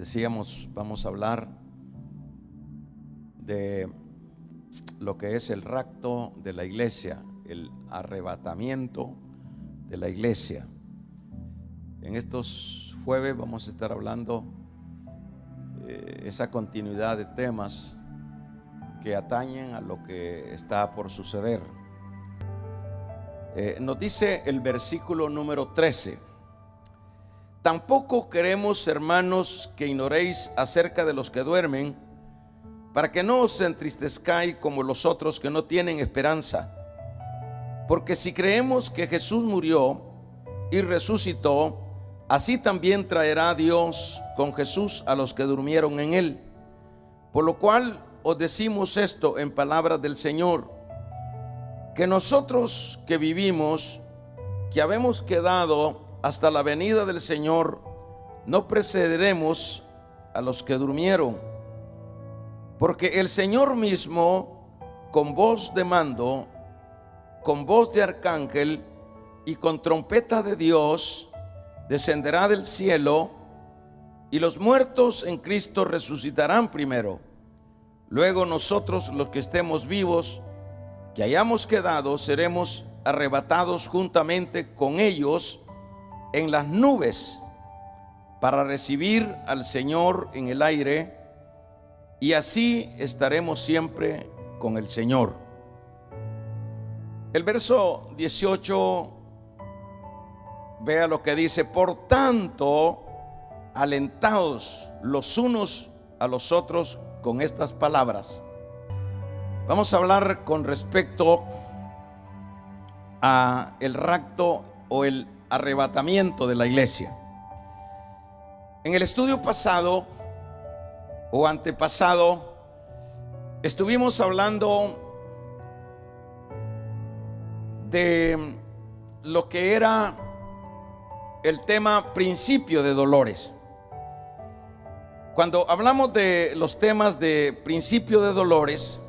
Decíamos, vamos a hablar de lo que es el rapto de la iglesia, el arrebatamiento de la iglesia. En estos jueves vamos a estar hablando esa continuidad de temas que atañen a lo que está por suceder. Nos dice el versículo número 13: tampoco queremos, hermanos, que ignoréis acerca de los que duermen, para que no os entristezcáis como los otros que no tienen esperanza. Porque si creemos que Jesús murió y resucitó, así también traerá Dios con Jesús a los que durmieron en él. Por lo cual os decimos esto en palabras del Señor, que nosotros que vivimos, que habemos quedado hasta la venida del Señor, no precederemos a los que durmieron. Porque el Señor mismo, con voz de mando, con voz de arcángel y con trompeta de Dios, descenderá del cielo, y los muertos en Cristo resucitarán primero. Luego nosotros, los que estemos vivos, que hayamos quedado, seremos arrebatados juntamente con ellos en las nubes para recibir al Señor en el aire, y así estaremos siempre con el Señor. El verso 18, vea lo que dice: por tanto, alentaos los unos a los otros con estas palabras. Vamos a hablar con respecto a el rapto o el arrebatamiento de la iglesia. En el estudio pasado o antepasado estuvimos hablando de lo que era el tema principio de dolores. Cuando hablamos de los temas de principio de dolores,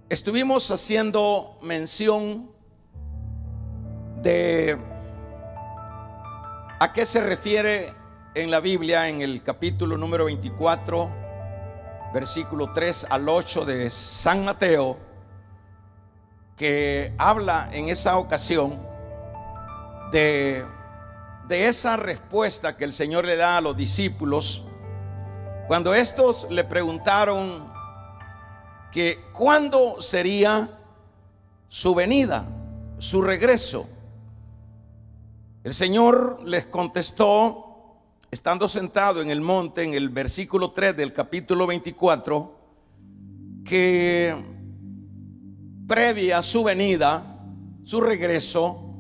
estuvimos haciendo mención de a qué se refiere en la Biblia, en el capítulo número 24, versículo 3 al 8 de San Mateo, que habla en esa ocasión de esa respuesta que el Señor le da a los discípulos cuando estos le preguntaron que cuándo sería su venida, su regreso. El Señor les contestó, estando sentado en el monte, en el versículo 3 del capítulo 24, que previa a su venida, su regreso,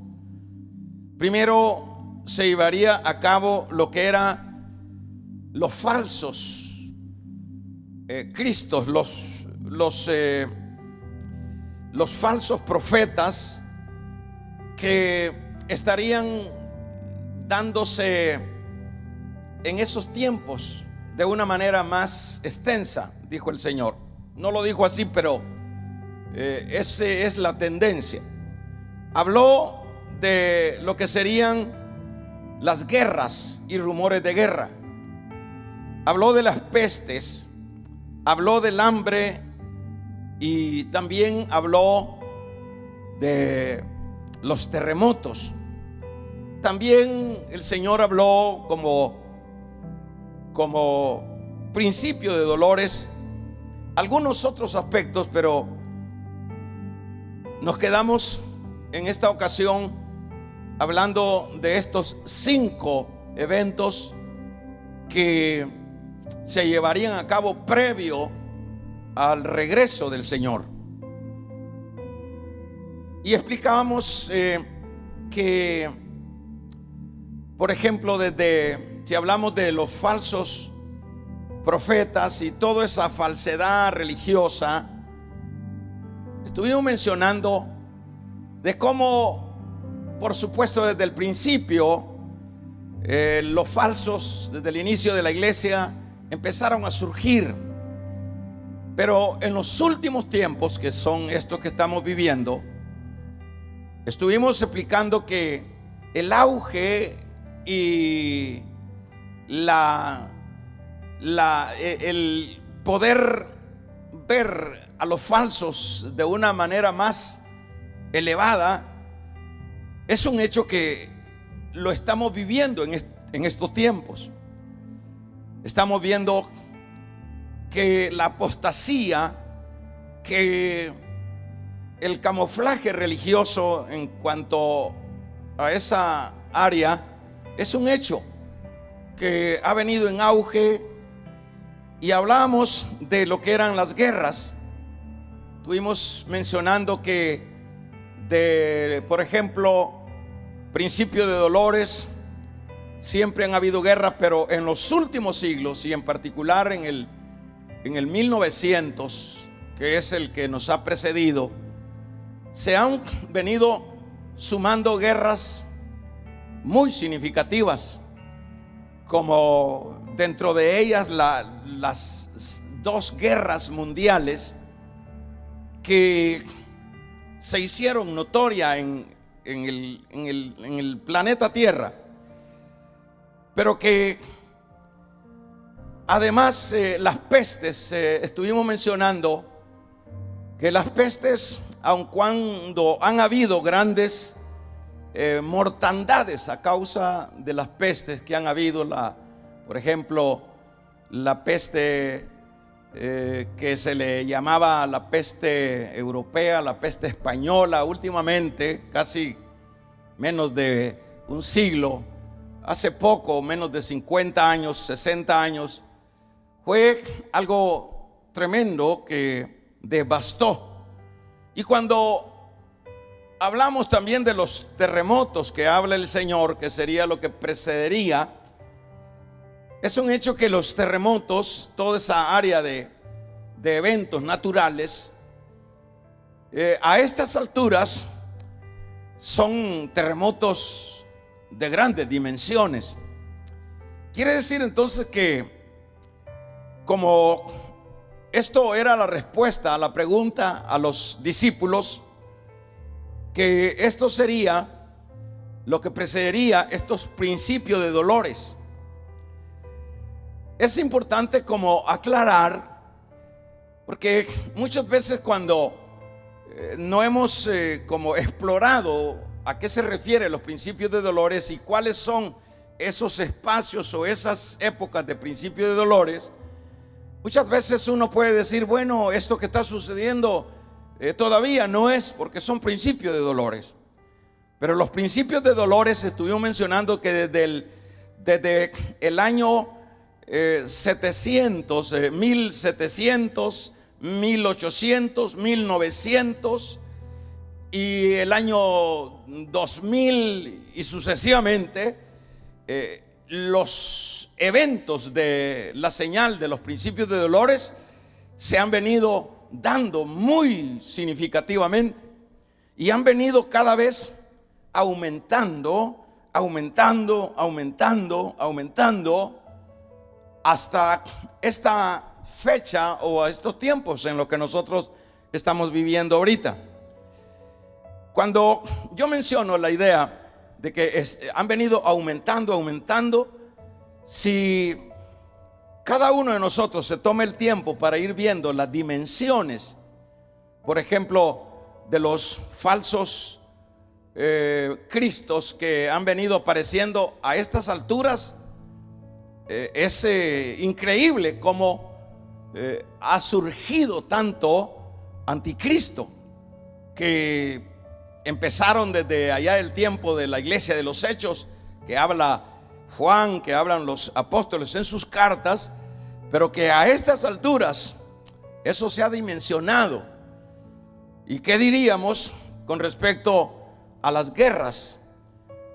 primero se llevaría a cabo lo que eran los falsos cristos, los falsos profetas que estarían dándose en esos tiempos de una manera más extensa, dijo el Señor. No lo dijo así, pero esa es la tendencia. Habló de lo que serían las guerras y rumores de guerra. Habló de las pestes, habló del hambre, y también habló de los terremotos. También el Señor habló como principio de dolores algunos otros aspectos, pero nos quedamos en esta ocasión hablando de estos 5 eventos que se llevarían a cabo previo al regreso del Señor. Y explicábamos que, por ejemplo, si hablamos de los falsos profetas y toda esa falsedad religiosa, estuvimos mencionando de cómo, por supuesto, desde el principio, los falsos, desde el inicio de la iglesia, empezaron a surgir. Pero en los últimos tiempos, que son estos que estamos viviendo, estuvimos explicando que el auge y el poder ver a los falsos de una manera más elevada es un hecho que lo estamos viviendo en estos tiempos. Estamos viendo que la apostasía, que el camuflaje religioso en cuanto a esa área es un hecho que ha venido en auge. Y hablamos de lo que eran las guerras. Estuvimos mencionando que por ejemplo, principio de dolores, siempre han habido guerras, pero en los últimos siglos, y en particular en el 1900, que es el que nos ha precedido, se han venido sumando guerras muy significativas, como dentro de ellas las dos guerras mundiales que se hicieron notoria en el planeta Tierra, pero que además las pestes, estuvimos mencionando que las pestes, aun cuando han habido grandes mortandades a causa de las pestes que han habido, por ejemplo, la peste que se le llamaba la peste europea, la peste española, últimamente, casi menos de un siglo, hace poco, menos de 50 años, 60 años, fue algo tremendo que devastó. Y cuando hablamos también de los terremotos que habla el Señor, que sería lo que precedería, es un hecho que los terremotos, toda esa área de eventos naturales, a estas alturas son terremotos de grandes dimensiones. Quiere decir entonces que, como esto era la respuesta a la pregunta a los discípulos, que esto sería lo que precedería estos principios de dolores. Es importante como aclarar, porque muchas veces cuando no hemos como explorado a qué se refiere los principios de dolores y cuáles son esos espacios o esas épocas de principios de dolores, muchas veces uno puede decir, bueno, esto que está sucediendo todavía no es, porque son principios de dolores. Pero los principios de dolores estuvimos mencionando que desde el año 1700, 1800, 1900 y el año 2000 y sucesivamente, los eventos de la señal de los principios de dolores se han venido dando muy significativamente y han venido cada vez aumentando hasta esta fecha o a estos tiempos en los que nosotros estamos viviendo ahorita. Cuando yo menciono la idea de que han venido aumentando, si cada uno de nosotros se toma el tiempo para ir viendo las dimensiones, por ejemplo, de los falsos cristos que han venido apareciendo a estas alturas, es increíble cómo ha surgido tanto anticristo, que empezaron desde allá el tiempo de la iglesia de los Hechos, que habla Juan, que hablan los apóstoles en sus cartas, pero que a estas alturas eso se ha dimensionado. ¿Y qué diríamos con respecto a las guerras?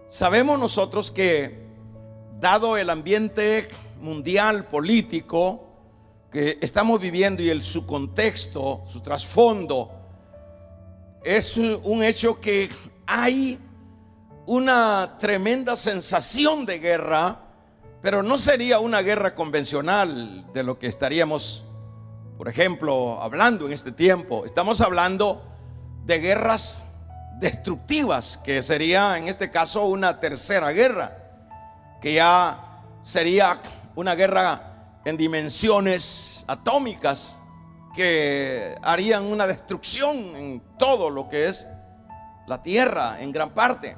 Sabemos nosotros que, dado el ambiente mundial político que estamos viviendo y su contexto, su trasfondo, es un hecho que hay una tremenda sensación de guerra, pero no sería una guerra convencional de lo que estaríamos, por ejemplo, hablando en este tiempo. Estamos hablando de guerras destructivas, que sería en este caso una tercera guerra. que ya sería una guerra en dimensiones atómicas que harían una destrucción en todo lo que es la tierra en gran parte.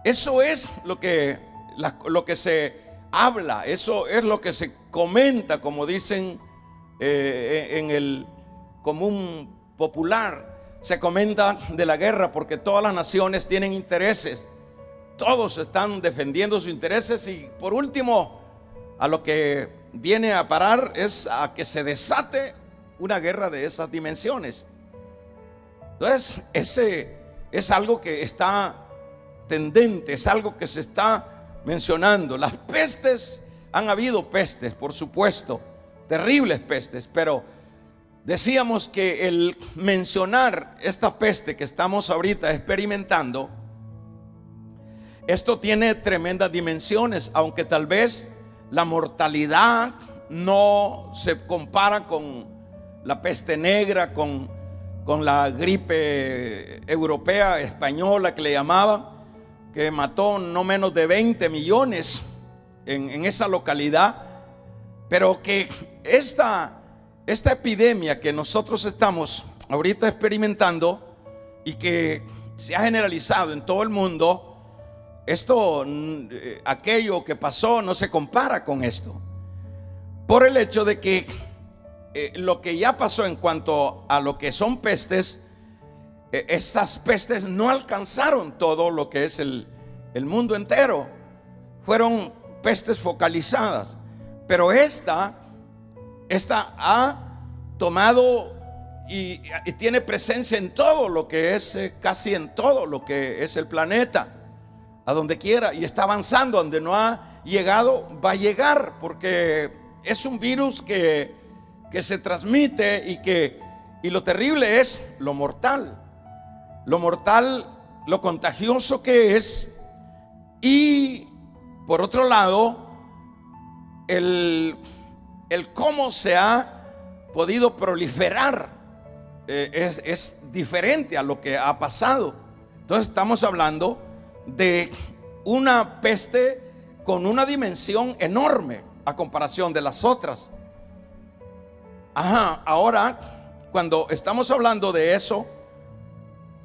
Eso es lo que se habla, eso es lo que se comenta, como dicen en el común popular. Se comenta de la guerra porque todas las naciones tienen intereses, todos están defendiendo sus intereses, y por último a lo que viene a parar es a que se desate una guerra de esas dimensiones. Entonces ese es algo que está tendente, es algo que se está mencionando. Las pestes, han habido pestes, por supuesto, terribles pestes, pero decíamos que el mencionar esta peste que estamos ahorita experimentando, esto tiene tremendas dimensiones, aunque tal vez la mortalidad no se compara con la peste negra, con la gripe europea, española que le llamaban, que mató no menos de 20 millones en esa localidad. Pero que esta epidemia que nosotros estamos ahorita experimentando y que se ha generalizado en todo el mundo, aquello que pasó no se compara con esto, por el hecho de que lo que ya pasó en cuanto a lo que son pestes, estas pestes no alcanzaron todo lo que es el mundo entero, fueron pestes focalizadas, pero esta ha tomado y tiene presencia en todo lo que es, casi en todo lo que es el planeta, a donde quiera, y está avanzando. Donde no ha llegado, va a llegar, porque es un virus que se transmite y lo terrible es lo mortal, lo contagioso que es. Y por otro lado, el cómo se ha podido proliferar es diferente a lo que ha pasado. Entonces estamos hablando de una peste con una dimensión enorme a comparación de las otras. Ahora, cuando estamos hablando de eso,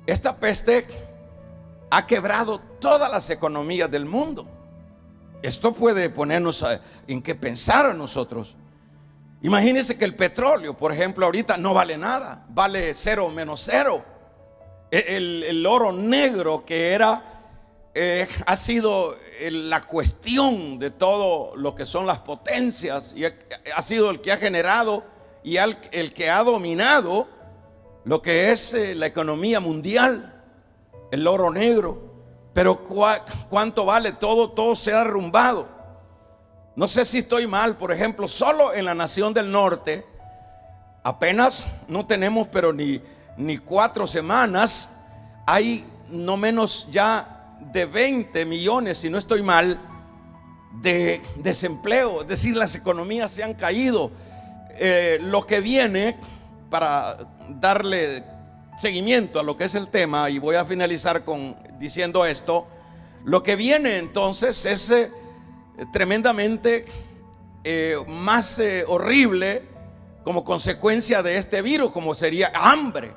esta peste ha quebrado todas las economías del mundo. Esto puede ponernos en qué pensar a nosotros. Imagínense que el petróleo, por ejemplo, ahorita no vale nada, vale cero menos cero. El oro negro que ha sido la cuestión de todo lo que son las potencias, y ha sido el que ha generado y el que ha dominado lo que es la economía mundial, el oro negro. Pero ¿cuánto vale? Todo se ha derrumbado. No sé si estoy mal, por ejemplo, solo en la nación del norte, apenas no tenemos pero ni 4 semanas, hay no menos ya de 20 millones, si no estoy mal, de desempleo. Es decir, las economías se han caído. Lo que viene, para darle seguimiento a lo que es el tema, y voy a finalizar diciendo esto, lo que viene entonces es tremendamente más horrible como consecuencia de este virus, como sería hambre.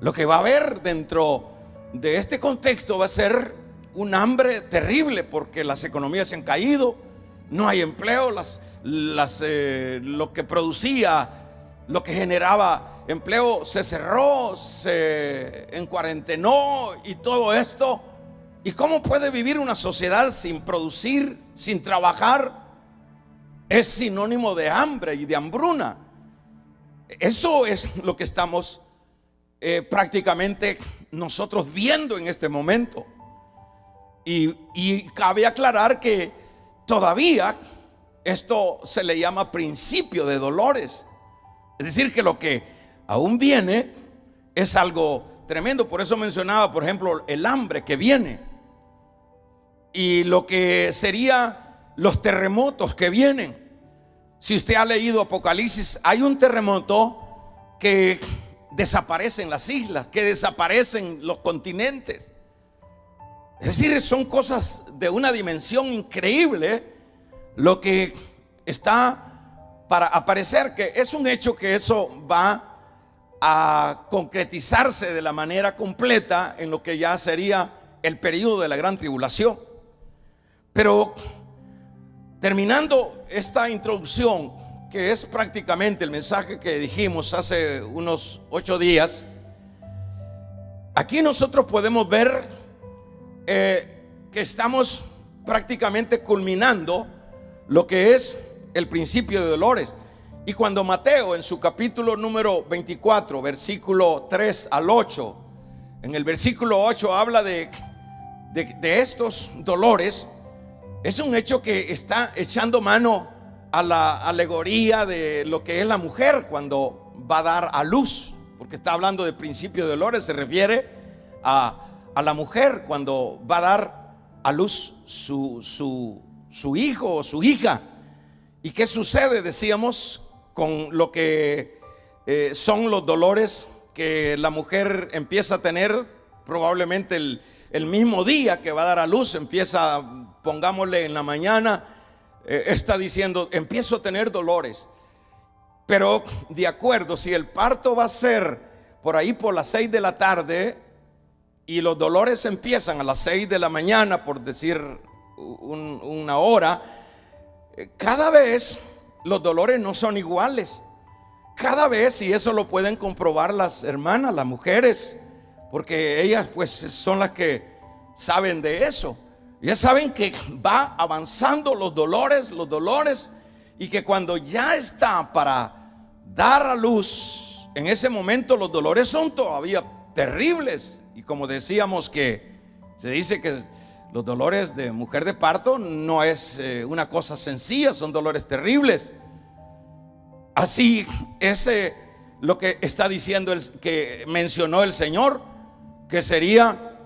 Lo que va a haber dentro de este contexto va a ser un hambre terrible, porque las economías se han caído, no hay empleo, lo que producía, lo que generaba empleo se cerró, se encuarentenó y todo esto. ¿Y cómo puede vivir una sociedad sin producir, sin trabajar? Es sinónimo de hambre y de hambruna. Eso es lo que estamos prácticamente nosotros viendo en este momento. Y cabe aclarar que todavía esto se le llama principio de dolores. Es decir, que lo que aún viene es algo tremendo. Por eso mencionaba, por ejemplo, el hambre que viene y lo que sería los terremotos que vienen. Si usted ha leído Apocalipsis, hay un terremoto que desaparecen las islas, que desaparecen los continentes. Es decir, son cosas de una dimensión increíble lo que está para aparecer, que es un hecho que eso va a concretizarse de la manera completa en lo que ya sería el periodo de la gran tribulación. Pero terminando esta introducción, que es prácticamente el mensaje que dijimos hace unos 8 días, aquí nosotros podemos ver que estamos prácticamente culminando lo que es el principio de dolores. Y cuando Mateo en su capítulo número 24, versículo 3 al 8, en el versículo 8 habla de estos dolores, es un hecho que está echando mano a la alegoría de lo que es la mujer cuando va a dar a luz, porque está hablando de principio de dolores, se refiere a la mujer cuando va a dar a luz su hijo o su hija. ¿Y qué sucede? Decíamos con lo que son los dolores que la mujer empieza a tener probablemente el mismo día que va a dar a luz. Empieza, pongámosle en la mañana, está diciendo, empiezo a tener dolores. Pero de acuerdo, si el parto va a ser por ahí por las 6 de la tarde y los dolores empiezan a las 6 de la mañana, por decir una hora, cada vez los dolores no son iguales. Cada vez, y eso lo pueden comprobar las hermanas, las mujeres, porque ellas pues son las que saben de eso. Ya saben que va avanzando los dolores, y que cuando ya está para dar a luz, en ese momento los dolores son todavía terribles. Y como decíamos, que se dice que los dolores de mujer de parto no es una cosa sencilla, son dolores terribles. Así es lo que está diciendo, que mencionó el Señor, que sería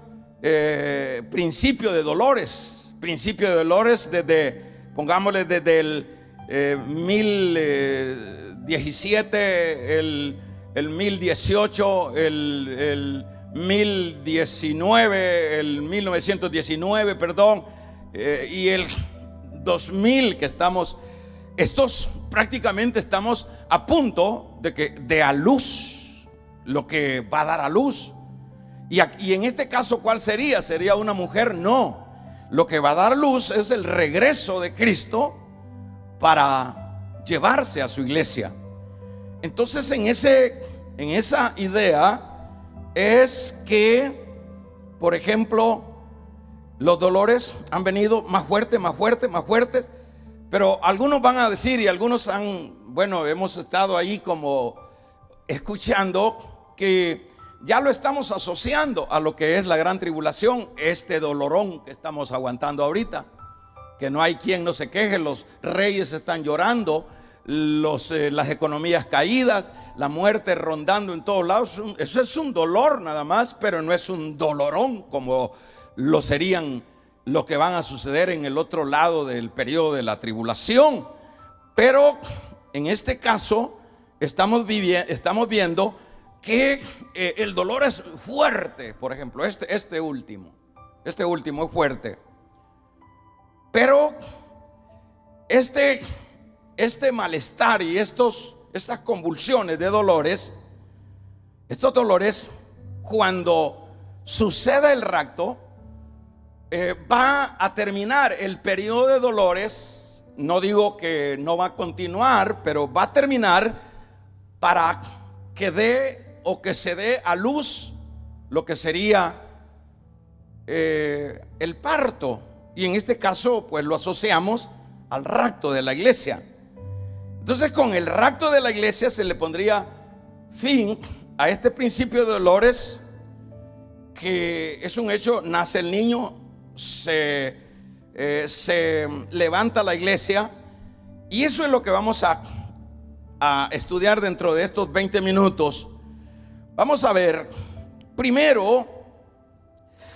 principio de dolores. Principio de dolores desde, pongámosle, desde el 1017, el 1018, el 1019, el 1919, perdón, y el 2000 que estamos, estos prácticamente estamos a punto de a luz, lo que va a dar a luz. Y en este caso, ¿cuál sería? ¿Sería una mujer? No, lo que va a dar luz es el regreso de Cristo para llevarse a su iglesia. Entonces en esa idea es que, por ejemplo, los dolores han venido más fuertes, más fuertes, más fuertes. Pero algunos van a decir, y algunos hemos estado ahí como escuchando, que ya lo estamos asociando a lo que es la gran tribulación, este dolorón que estamos aguantando ahorita, que no hay quien no se queje, los reyes están llorando, las economías caídas, la muerte rondando en todos lados. Eso es un dolor nada más, pero no es un dolorón como lo serían lo que van a suceder en el otro lado del periodo de la tribulación. Pero en este caso estamos viendo que el dolor es fuerte. Por ejemplo, este último es fuerte. Pero este malestar y estas convulsiones de dolores, estos dolores, cuando suceda el rapto, va a terminar el periodo de dolores. No digo que no va a continuar, pero va a terminar para que se dé a luz lo que sería el parto. Y en este caso pues lo asociamos al rapto de la iglesia. Entonces con el rapto de la iglesia se le pondría fin a este principio de dolores, que es un hecho. Nace el niño, se levanta la iglesia, y eso es lo que vamos a estudiar dentro de estos 20 minutos. Vamos a ver primero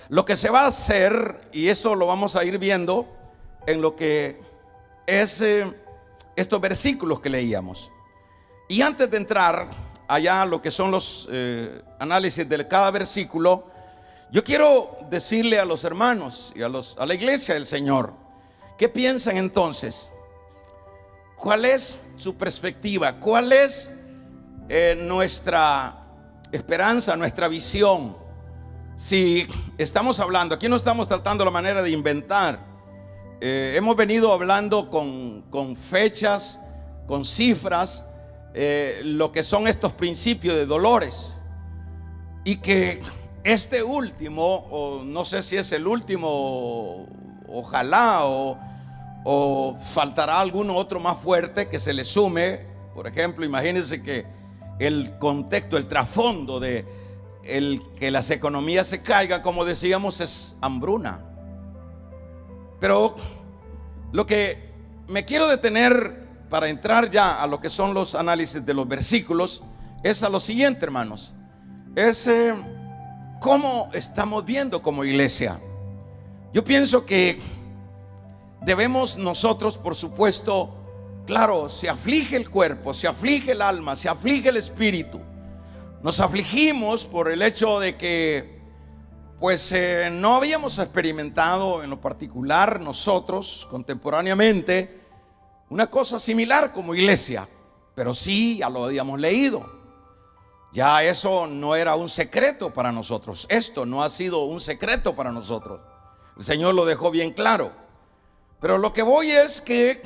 lo que se va a hacer, y eso lo vamos a ir viendo en lo que es estos versículos que leíamos. Y antes de entrar allá a lo que son los análisis de cada versículo, Yo quiero decirle a los hermanos y a la iglesia del Señor, ¿qué piensan entonces? ¿Cuál es su perspectiva? ¿Cuál es nuestra esperanza, nuestra visión? Si estamos hablando, aquí no estamos tratando la manera de inventar. Hemos venido hablando con fechas, con cifras, lo que son estos principios de dolores. Y que este último, o no sé si es el último, ojalá, o faltará alguno otro más fuerte que se le sume. Por ejemplo, imagínense que el contexto, el trasfondo de que las economías se caigan, como decíamos, es hambruna. Pero lo que me quiero detener para entrar ya a lo que son los análisis de los versículos es a lo siguiente, hermanos. Es cómo estamos viendo como iglesia. Yo pienso que debemos nosotros, por supuesto, claro, se aflige el cuerpo, se aflige el alma, se aflige el espíritu. Nos afligimos por el hecho de que pues no habíamos experimentado en lo particular nosotros contemporáneamente una cosa similar como iglesia, pero sí ya lo habíamos leído. Ya eso no era un secreto para nosotros. Esto no ha sido un secreto para nosotros. El Señor lo dejó bien claro. Pero lo que voy es que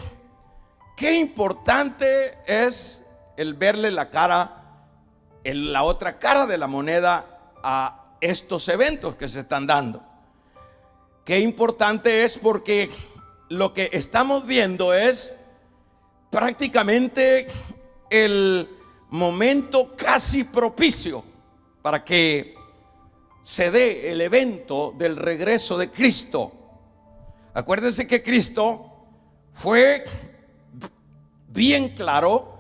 qué importante es el verle la cara, la otra cara de la moneda a estos eventos que se están dando. Qué importante es porque lo que estamos viendo es prácticamente el momento casi propicio para que se dé el evento del regreso de Cristo. Acuérdense que Cristo fue bien claro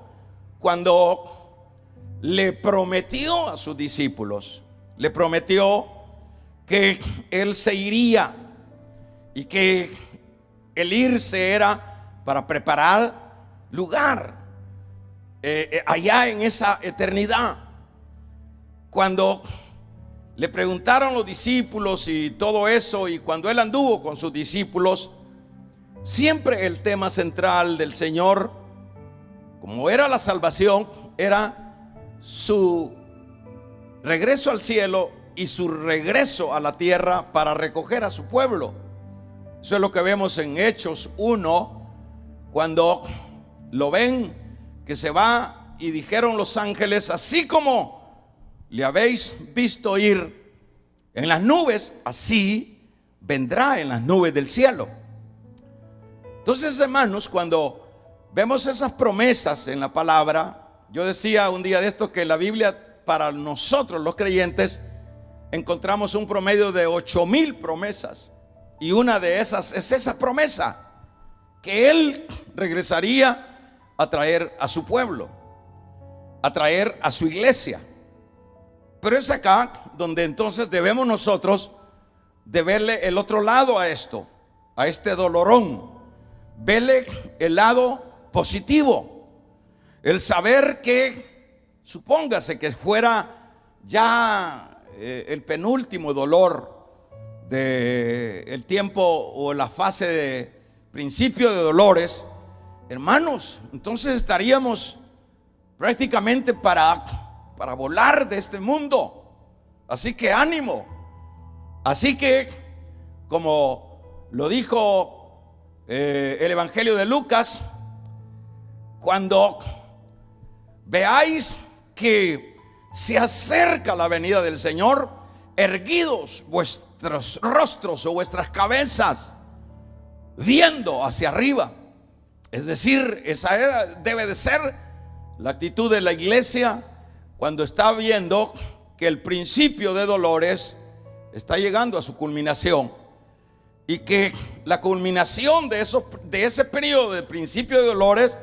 cuando le prometió a sus discípulos, le prometió que Él se iría y que el irse era para preparar lugar allá en esa eternidad. Cuando le preguntaron los discípulos y todo eso, y cuando Él anduvo con sus discípulos, siempre el tema central del Señor, como era la salvación, era su regreso al cielo y su regreso a la tierra para recoger a su pueblo. Eso es lo que vemos en Hechos 1, cuando lo ven que se va, y dijeron los ángeles: así como le habéis visto ir en las nubes, así vendrá en las nubes del cielo. Entonces, hermanos, cuando vemos esas promesas en la palabra, yo decía un día de esto que en la Biblia, para nosotros los creyentes, encontramos un promedio de 8,000 promesas. Y una de esas es esa promesa, que Él regresaría a traer a su pueblo, a traer a su iglesia. Pero es acá donde entonces debemos nosotros de verle el otro lado a esto, a este dolorón. Verle el lado positivo. El saber que, supóngase que fuera ya el penúltimo dolor del tiempo o la fase de principio de dolores, hermanos, entonces estaríamos prácticamente para volar de este mundo. Así que ánimo. Así que, como lo dijo el Evangelio de Lucas, cuando veáis que se acerca la venida del Señor, erguidos vuestros rostros o vuestras cabezas, viendo hacia arriba. Es decir, esa debe de ser la actitud de la iglesia cuando está viendo que el principio de dolores está llegando a su culminación, y que la culminación de ese periodo de principio de dolores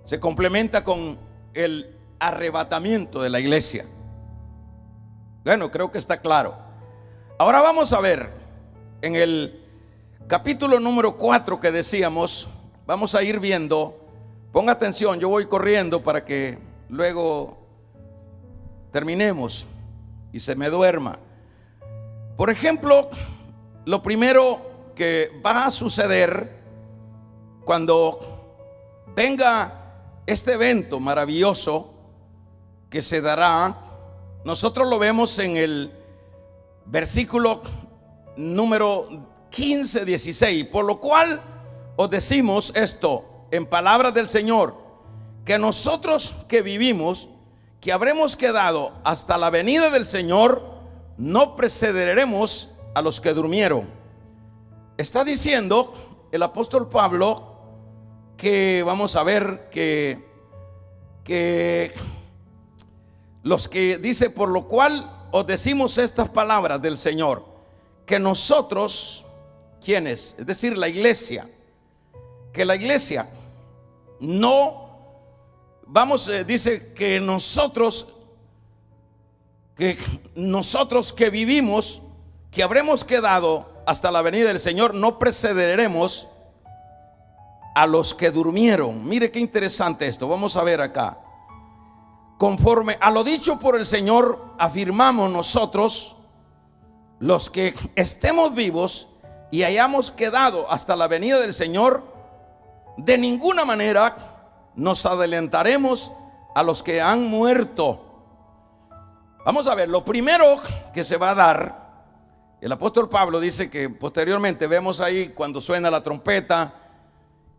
se complementa con el arrebatamiento de la iglesia. Bueno, creo que está claro. Ahora vamos a ver en el capítulo número 4 que decíamos, vamos a ir viendo. Ponga atención, yo voy corriendo para que luego terminemos y se me duerma. Por ejemplo, lo primero que va a suceder cuando venga este evento maravilloso que se dará, nosotros lo vemos en el versículo número 15, 16. Por lo cual os decimos esto en palabras del Señor, que nosotros que vivimos, que habremos quedado hasta la venida del Señor, no precederemos a los que durmieron. Está diciendo el apóstol Pablo que vamos a ver que los que dice, por lo cual os decimos estas palabras del Señor, que nosotros, ¿quiénes? Es decir, la iglesia, que la iglesia no dice que nosotros que vivimos, que habremos quedado hasta la venida del Señor, no precederemos a los que durmieron. Mire qué interesante esto. Vamos a ver acá. Conforme a lo dicho por el Señor, afirmamos nosotros, los que estemos vivos y hayamos quedado hasta la venida del Señor, de ninguna manera nos adelantaremos a los que han muerto. Vamos a ver, lo primero que se va a dar, el apóstol Pablo dice que posteriormente vemos ahí cuando suena la trompeta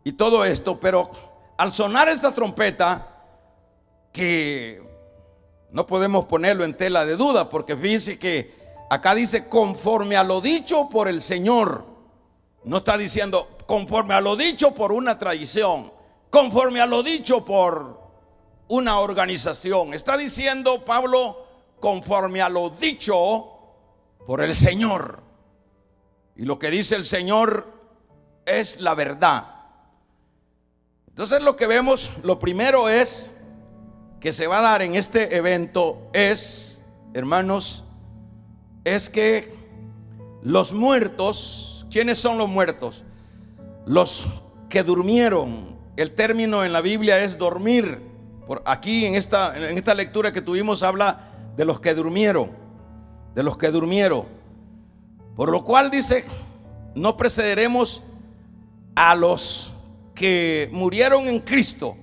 y todo esto, pero al sonar esta trompeta, que no podemos ponerlo en tela de duda, porque fíjense que acá dice conforme a lo dicho por el Señor. No está diciendo conforme a lo dicho por una tradición, conforme a lo dicho por una organización. Está diciendo Pablo conforme a lo dicho por el Señor. Y lo que dice el Señor es la verdad. Entonces lo que vemos, lo primero es que se va a dar en este evento es, hermanos, es que los muertos, ¿quiénes son los muertos? Los que durmieron. El término en la Biblia es dormir. Por aquí en esta lectura que tuvimos habla de los que durmieron, de los que durmieron. Por lo cual dice, no precederemos a los que murieron en Cristo.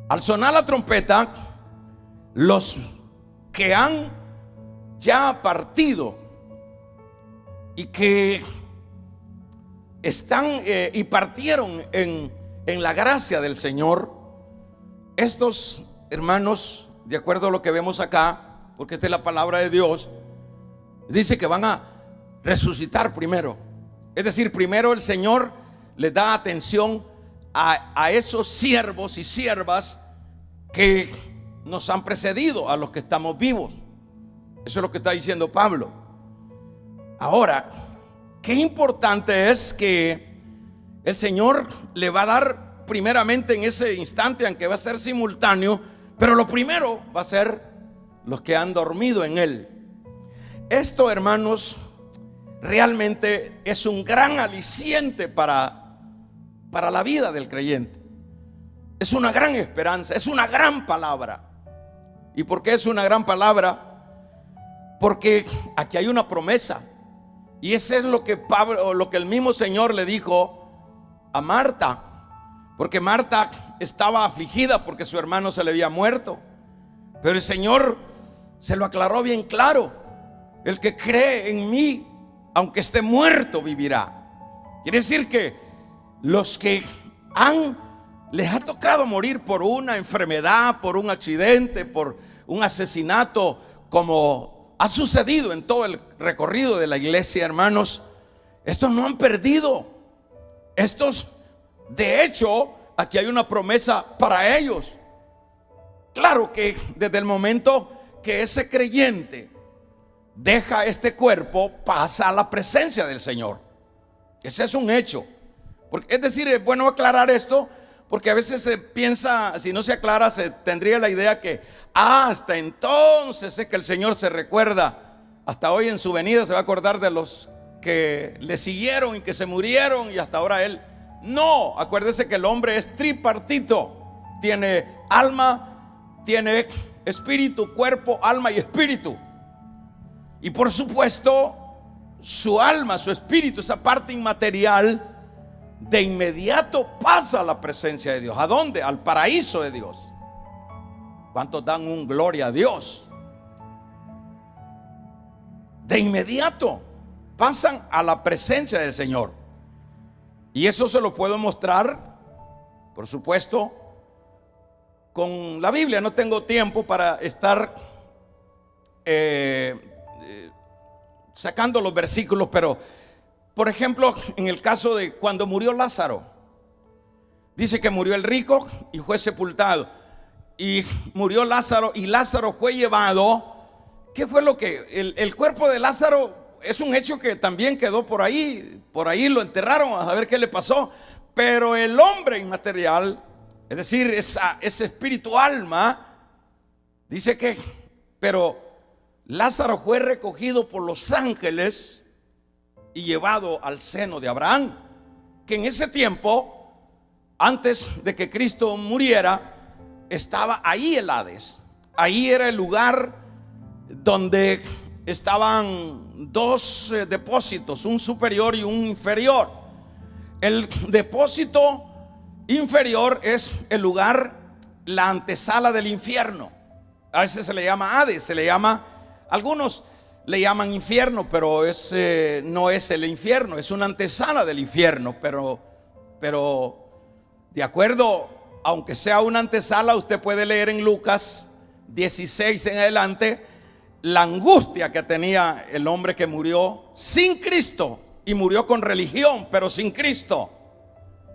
Al sonar la trompeta, los que han ya partido y que están y partieron en la gracia del Señor, estos hermanos, de acuerdo a lo que vemos acá, porque esta es la palabra de Dios, dice que van a resucitar primero. Es decir, primero el Señor les da atención a esos siervos y siervas que nos han precedido, a los que estamos vivos. Eso es lo que está diciendo Pablo. Ahora, qué importante es que el Señor le va a dar primeramente en ese instante, aunque va a ser simultáneo, pero lo primero va a ser los que han dormido en Él. Esto, hermanos, realmente es un gran aliciente para la vida del creyente. Es una gran esperanza, es una gran palabra. ¿Y por qué es una gran palabra? Porque aquí hay una promesa. Y ese es lo que Pablo, lo que el mismo Señor le dijo a Marta. Porque Marta estaba afligida porque su hermano se le había muerto. Pero el Señor se lo aclaró bien claro. El que cree en mí, aunque esté muerto, vivirá. Quiere decir que los que les ha tocado morir por una enfermedad, por un accidente, por un asesinato, como ha sucedido en todo el recorrido de la iglesia, hermanos, estos no han perdido. Estos, de hecho, aquí hay una promesa para ellos. Claro que desde el momento que ese creyente deja este cuerpo, pasa a la presencia del Señor. Ese es un hecho. Porque, es decir, es bueno aclarar esto, porque a veces se piensa, si no se aclara, se tendría la idea que hasta entonces es que el Señor se recuerda. Hasta hoy en su venida se va a acordar de los que le siguieron y que se murieron, y hasta ahora Él. No, acuérdese que el hombre es tripartito. Tiene alma, tiene espíritu, cuerpo, alma y espíritu. Y por supuesto, su alma, su espíritu, esa parte inmaterial, de inmediato pasa a la presencia de Dios. ¿A dónde? Al paraíso de Dios. ¿Cuántos dan un gloria a Dios? De inmediato pasan a la presencia del Señor. Y eso se lo puedo mostrar, por supuesto, con la Biblia. No tengo tiempo para estar sacando los versículos, pero por ejemplo, en el caso de cuando murió Lázaro, dice que murió el rico y fue sepultado, y murió Lázaro y Lázaro fue llevado. ¿Qué fue lo que? El cuerpo de Lázaro es un hecho que también quedó por ahí lo enterraron a ver qué le pasó, pero el hombre inmaterial, es decir, ese espíritu alma, dice que, pero Lázaro fue recogido por los ángeles y llevado al seno de Abraham, que en ese tiempo, antes de que Cristo muriera, estaba ahí el Hades. Ahí era el lugar donde estaban dos depósitos, un superior y un inferior. El depósito inferior es el lugar, la antesala del infierno. A veces se le llama Hades, algunos le llaman infierno, pero no es el infierno, es una antesala del infierno. Pero de acuerdo, aunque sea una antesala, usted puede leer en Lucas 16 en adelante la angustia que tenía el hombre que murió sin Cristo, y murió con religión, pero sin Cristo.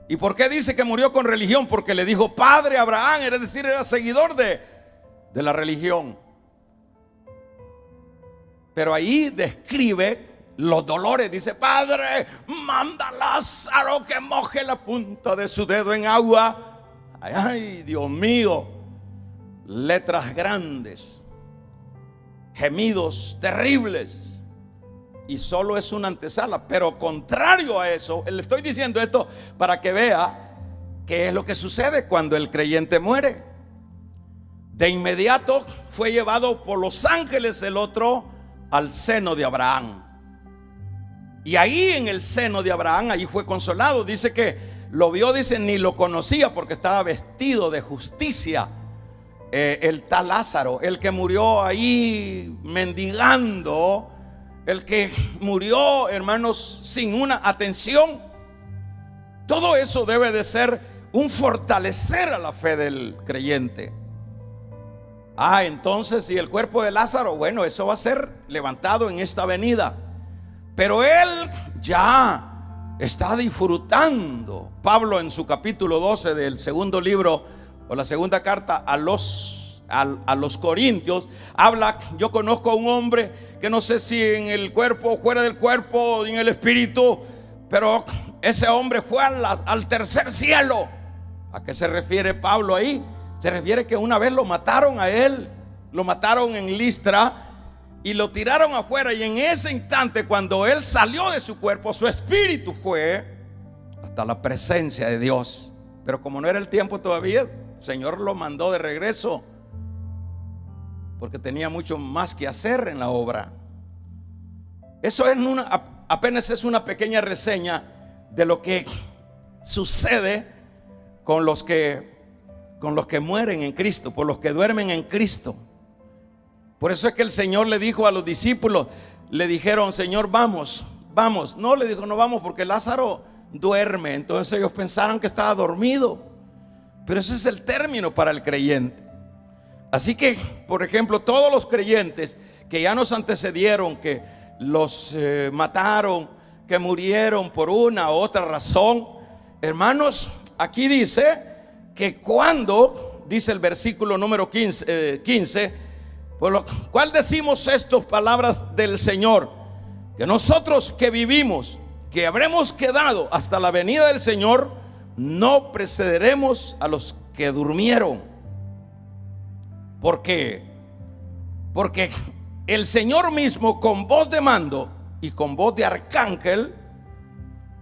¿Y por qué dice que murió con religión? Porque le dijo padre a Abraham, es decir, era seguidor de la religión. Pero ahí describe los dolores. Dice: Padre, manda a Lázaro que moje la punta de su dedo en agua. Ay, Dios mío. Letras grandes, gemidos terribles. Y solo es una antesala. Pero contrario a eso, le estoy diciendo esto para que vea qué es lo que sucede cuando el creyente muere. De inmediato fue llevado por los ángeles el otro al seno de Abraham. Y ahí en el seno de Abraham, ahí fue consolado. Dice que lo vio, dice, ni lo conocía porque estaba vestido de justicia. El tal Lázaro, el que murió ahí mendigando, el que murió, hermanos, sin una atención. Todo eso debe de ser un fortalecer a la fe del creyente. Entonces, y el cuerpo de Lázaro, bueno, eso va a ser levantado en esta venida. Pero él ya está disfrutando. Pablo, en su capítulo 12 del segundo libro, o la segunda carta a los Corintios, habla: yo conozco a un hombre que no sé si en el cuerpo, fuera del cuerpo, en el espíritu, pero ese hombre fue al tercer cielo. ¿A qué se refiere Pablo ahí? Se refiere que una vez lo mataron a él, lo mataron en Listra y lo tiraron afuera, y en ese instante, cuando él salió de su cuerpo, su espíritu fue hasta la presencia de Dios. Pero como no era el tiempo todavía, el Señor lo mandó de regreso porque tenía mucho más que hacer en la obra. Eso es apenas es una pequeña reseña de lo que sucede con los que mueren en Cristo, por los que duermen en Cristo. Por eso es que el Señor le dijo a los discípulos, le dijeron: Señor, vamos. No, le dijo: no vamos porque Lázaro duerme. Entonces ellos pensaron que estaba dormido, pero ese es el término para el creyente. Así que, por ejemplo, todos los creyentes que ya nos antecedieron, que los mataron, que murieron por una u otra razón, hermanos, aquí dice que cuando, dice el versículo número 15, por lo cual decimos estas palabras del Señor, que nosotros que vivimos, que habremos quedado hasta la venida del Señor, no precederemos a los que durmieron. ¿Por qué? Porque el Señor mismo, con voz de mando y con voz de arcángel,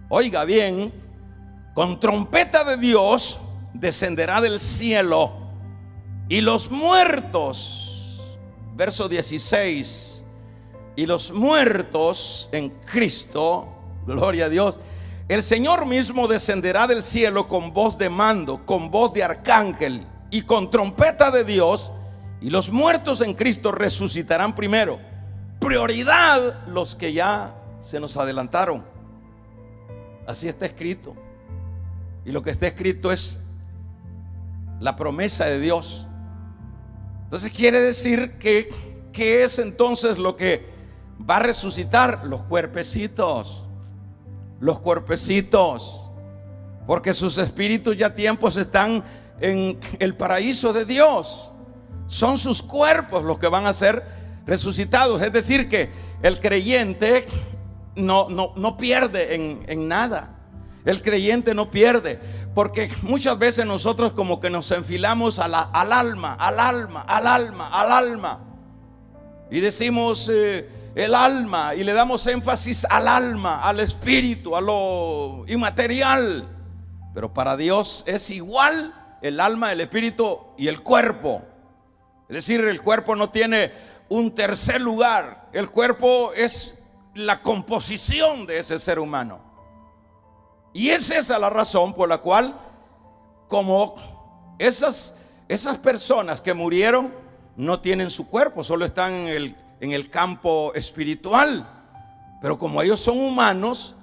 oiga bien, con trompeta de Dios, descenderá del cielo, y los muertos, verso 16, y los muertos en Cristo, gloria a Dios, el Señor mismo descenderá del cielo con voz de mando, con voz de arcángel y con trompeta de Dios, y los muertos en Cristo resucitarán primero. Prioridad los que ya se nos adelantaron. Así está escrito. Y lo que está escrito es la promesa de Dios. Entonces quiere decir que ¿qué es entonces lo que va a resucitar? Los cuerpecitos. Los cuerpecitos. Porque sus espíritus ya tiempos están en el paraíso de Dios. Son sus cuerpos los que van a ser resucitados. Es decir que el creyente no pierde en nada. El creyente no pierde, porque muchas veces nosotros como que nos enfilamos al alma, y decimos el alma, y le damos énfasis al alma, al espíritu, a lo inmaterial. Pero para Dios es igual el alma, el espíritu y el cuerpo. Es decir, el cuerpo no tiene un tercer lugar. El cuerpo es la composición de ese ser humano. Y es esa la razón por la cual, como esas personas que murieron no tienen su cuerpo, solo están en el campo espiritual. Pero como ellos son humanos,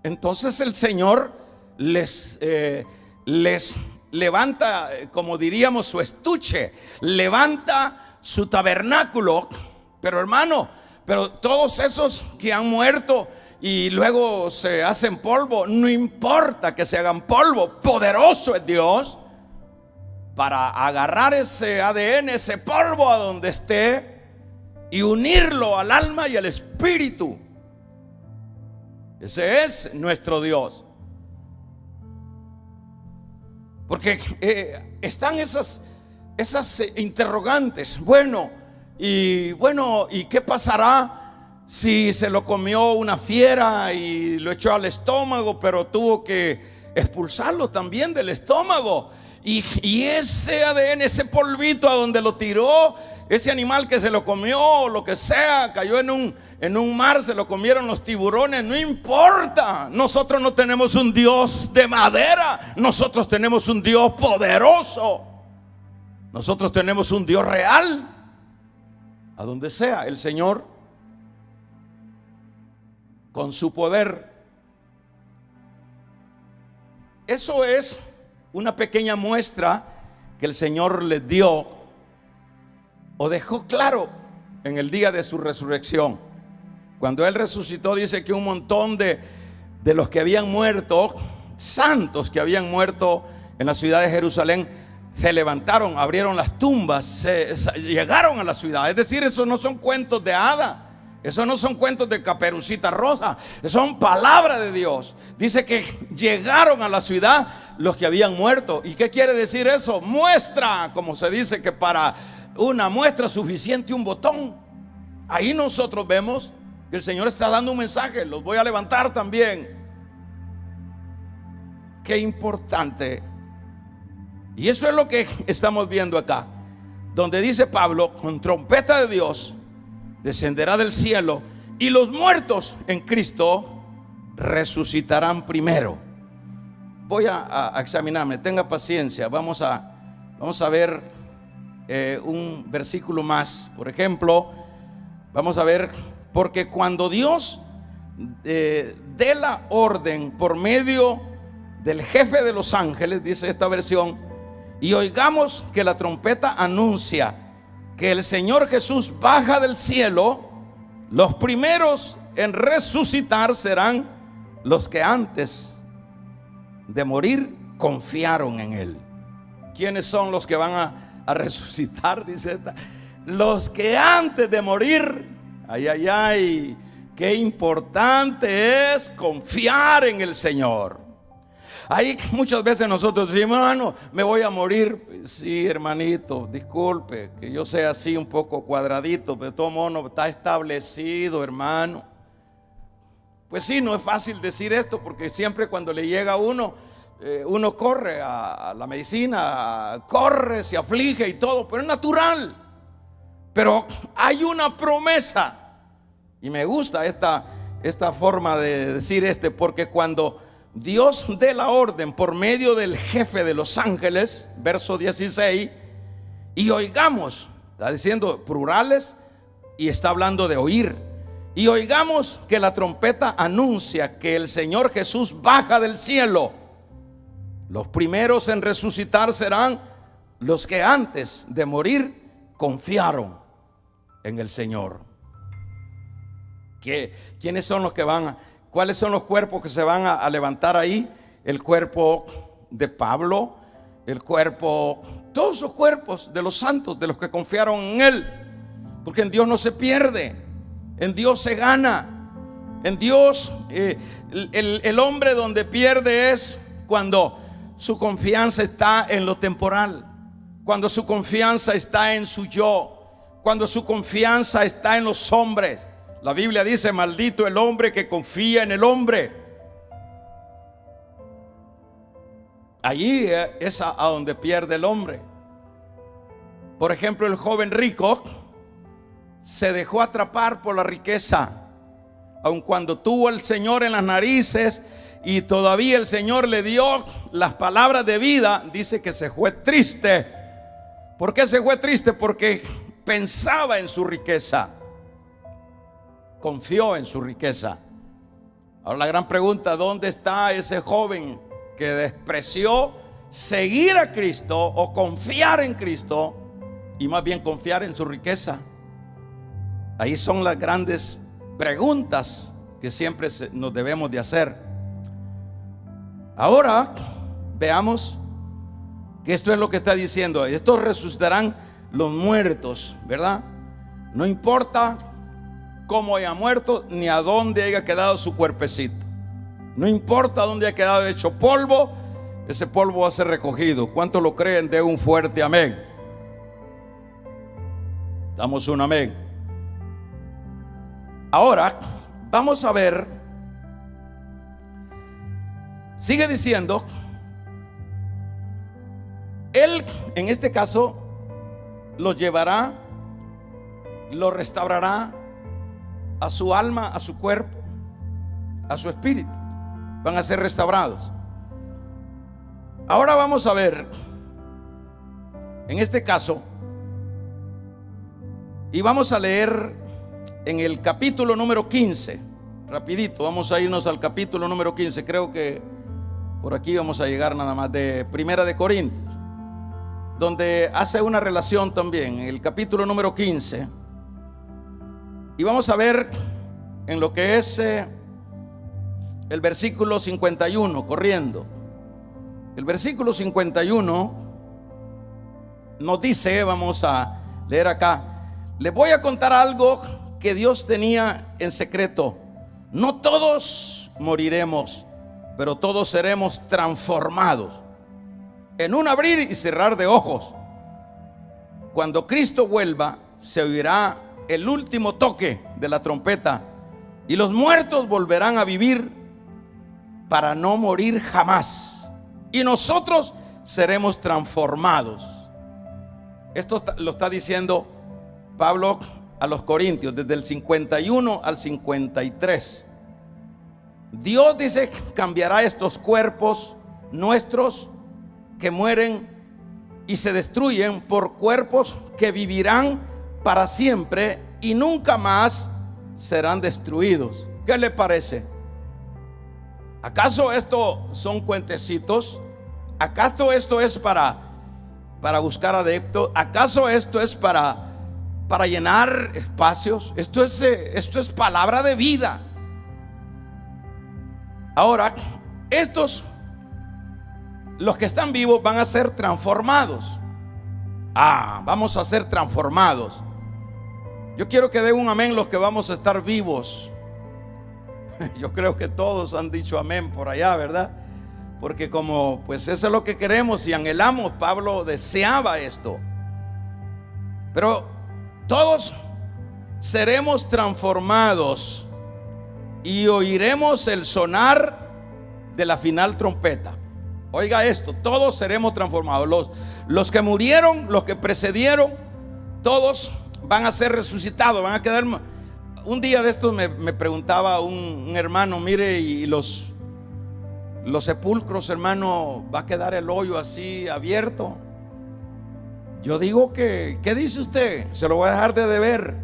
entonces el Señor les levanta, como diríamos, su estuche, levanta su tabernáculo. Pero hermano, pero todos esos que han muerto y luego se hacen polvo, no importa que se hagan polvo, poderoso es Dios para agarrar ese ADN, ese polvo a donde esté, y unirlo al alma y al espíritu. Ese es nuestro Dios. Porque están esas interrogantes. ¿Y qué pasará si se lo comió una fiera y lo echó al estómago, pero tuvo que expulsarlo también del estómago? Y ese ADN, ese polvito a donde lo tiró, ese animal que se lo comió, o lo que sea, cayó en un mar, se lo comieron los tiburones, no importa. Nosotros no tenemos un Dios de madera, nosotros tenemos un Dios poderoso. Nosotros tenemos un Dios real. A donde sea, el Señor, con su poder. Eso es una pequeña muestra que el Señor les dio o dejó claro en el día de su resurrección. Cuando Él resucitó, dice que un montón de los que habían muerto, santos que habían muerto en la ciudad de Jerusalén, se levantaron, abrieron las tumbas, llegaron a la ciudad. Es decir, esos no son cuentos de hada, esos no son cuentos de Caperucita Rosa, son palabra de Dios. Dice que llegaron a la ciudad los que habían muerto. ¿Y qué quiere decir eso? Muestra, como se dice que para una muestra suficiente un botón. Ahí nosotros vemos que el Señor está dando un mensaje. Los voy a levantar también. Qué importante. Y eso es lo que estamos viendo acá, donde dice Pablo: con trompeta de Dios descenderá del cielo, y los muertos en Cristo resucitarán primero. Voy a examinarme, tenga paciencia. Vamos a ver un versículo más. Por ejemplo, vamos a ver: porque cuando Dios dé la orden por medio del jefe de los ángeles, dice esta versión, y oigamos que la trompeta anuncia que el Señor Jesús baja del cielo, los primeros en resucitar serán los que antes de morir confiaron en Él. ¿Quiénes son los que van a resucitar? Dice esta: los que antes de morir. Ay, qué importante es confiar en el Señor. Ahí muchas veces nosotros decimos: hermano, me voy a morir. Sí, hermanito, disculpe que yo sea así un poco cuadradito, pero de todo modo no está establecido, hermano. Pues sí, no es fácil decir esto, porque siempre cuando le llega a uno corre a la medicina, corre, se aflige y todo, pero es natural. Pero hay una promesa, Y me gusta esta forma de decir porque cuando Dios dé la orden por medio del jefe de los ángeles, verso 16, y oigamos, está diciendo plurales y está hablando de oír, y oigamos que la trompeta anuncia que el Señor Jesús baja del cielo, los primeros en resucitar serán los que antes de morir confiaron en el Señor. ¿Quiénes son los que cuáles son los cuerpos que se van a levantar ahí? El cuerpo de Pablo, todos los cuerpos de los santos, de los que confiaron en Él. Porque en Dios no se pierde, en Dios se gana. En Dios, el hombre donde pierde es cuando su confianza está en lo temporal, cuando su confianza está en su yo, cuando su confianza está en los hombres. La Biblia dice: maldito el hombre que confía en el hombre. Allí es a donde pierde el hombre. Por ejemplo, el joven rico se dejó atrapar por la riqueza, aun cuando tuvo al Señor en las narices y todavía el Señor le dio las palabras de vida. Dice que se fue triste. ¿Por qué se fue triste? Porque pensaba en su riqueza, confió en su riqueza. Ahora la gran pregunta: ¿dónde está ese joven que despreció seguir a Cristo o confiar en Cristo y más bien confiar en su riqueza? Ahí son las grandes preguntas que siempre nos debemos de hacer. Ahora veamos que esto es lo que está diciendo: estos resucitarán los muertos, ¿verdad? No importa cómo haya muerto ni a dónde haya quedado su cuerpecito, no importa dónde haya quedado hecho polvo, ese polvo va a ser recogido. ¿Cuántos lo creen? De un fuerte amén. Damos un amén. Ahora vamos a ver, sigue diciendo, Él en este caso los llevará, los restaurará a su alma, a su cuerpo, a su espíritu. Van a ser restaurados. Ahora vamos a ver, en este caso, y vamos a leer en el capítulo número 15. Rapidito, vamos a irnos al capítulo número 15. Creo que por aquí vamos a llegar nada más, de Primera de Corintios, donde hace una relación también, el capítulo número 15. Y vamos a ver en lo que es el versículo 51, corriendo. El versículo 51 nos dice, vamos a leer acá: les voy a contar algo que Dios tenía en secreto. No todos moriremos, pero todos seremos transformados en un abrir y cerrar de ojos. Cuando Cristo vuelva, se oirá el último toque de la trompeta y los muertos volverán a vivir para no morir jamás, y nosotros seremos transformados. Esto lo está diciendo Pablo a los Corintios, desde el 51 al 53. Dios dice: cambiará estos cuerpos nuestros que mueren y se destruyen por cuerpos que vivirán para siempre y nunca más serán destruidos. ¿Qué le parece? ¿Acaso esto son cuentecitos? ¿Acaso esto es para buscar adeptos? ¿Acaso esto es para llenar espacios? Esto es palabra de vida. Ahora, los que están vivos van a ser transformados. Vamos a ser transformados. Yo quiero que den un amén los que vamos a estar vivos. Yo creo que todos han dicho amén por allá, ¿verdad? Porque como pues eso es lo que queremos y anhelamos. Pablo deseaba esto. Pero todos seremos transformados y oiremos el sonar de la final trompeta. Oiga esto: todos seremos transformados. Los que murieron, los que precedieron, todos van a ser resucitados, van a quedar un día de estos me preguntaba un hermano, mire, y los sepulcros, hermano, ¿va a quedar el hoyo así abierto? Yo digo que, ¿qué dice usted? Se lo voy a dejar de deber.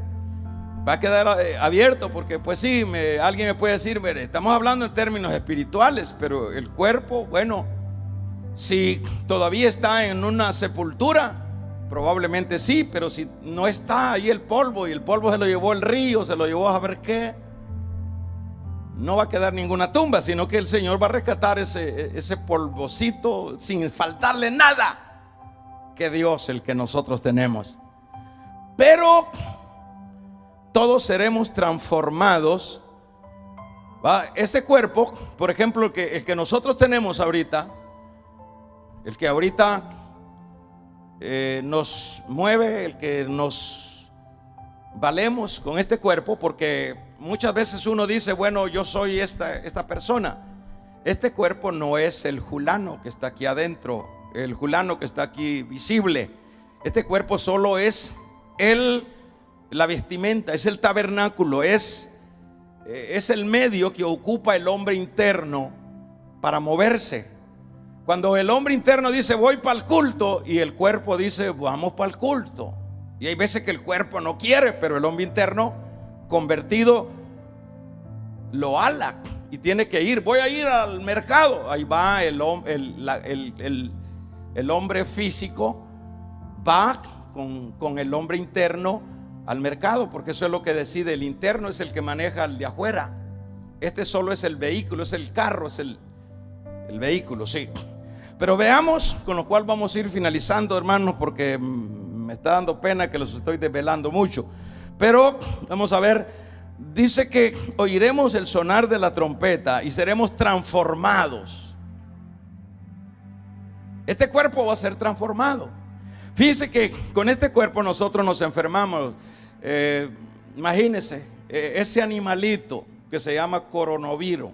Va a quedar abierto porque pues sí, alguien me puede decir, mire, estamos hablando en términos espirituales, pero el cuerpo, bueno, si todavía está en una sepultura, probablemente sí, pero si no está ahí el polvo, y el polvo se lo llevó el río, se lo llevó a ver qué, no va a quedar ninguna tumba, sino que el Señor va a rescatar ese polvocito sin faltarle nada, que Dios el que nosotros tenemos. Pero todos seremos transformados. Este cuerpo, por ejemplo, el que nosotros tenemos ahorita, el que ahorita nos mueve, el que nos valemos con este cuerpo, porque muchas veces uno dice, bueno, yo soy esta persona. Este cuerpo no es el fulano que está aquí adentro, el fulano que está aquí visible. Este cuerpo solo es la vestimenta, es el tabernáculo, es el medio que ocupa el hombre interno para moverse. Cuando el hombre interno dice voy para el culto, y el cuerpo dice vamos para el culto, y hay veces que el cuerpo no quiere, pero el hombre interno convertido lo ala y tiene que ir. Voy a ir al mercado. Ahí va el hombre físico, va con el hombre interno al mercado, porque eso es lo que decide. El interno es el que maneja el de afuera. Este solo es el vehículo, es el carro, es el vehículo, sí. Pero veamos, con lo cual vamos a ir finalizando, hermanos, porque me está dando pena que los estoy desvelando mucho. Pero vamos a ver, dice que oiremos el sonar de la trompeta y seremos transformados. Este cuerpo va a ser transformado. Fíjese que con este cuerpo nosotros nos enfermamos. Imagínense, ese animalito que se llama coronavirus,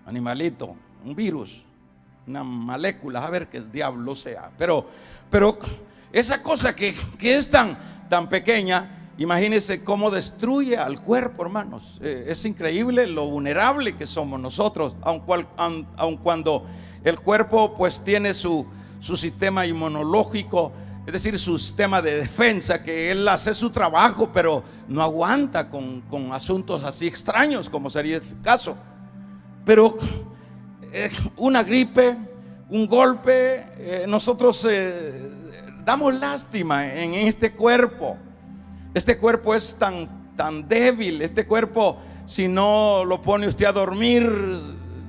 animalito, un virus, una molécula, a ver qué diablo sea, pero esa cosa que es tan pequeña, imagínense cómo destruye al cuerpo, hermanos. Es increíble lo vulnerable que somos nosotros, aun cuando el cuerpo pues tiene su sistema inmunológico, es decir, su sistema de defensa, que él hace su trabajo, pero no aguanta con asuntos así extraños como sería este caso. Pero una gripe, un golpe, nosotros damos lástima en este cuerpo. Este cuerpo es tan débil. Este cuerpo, si no lo pone usted a dormir,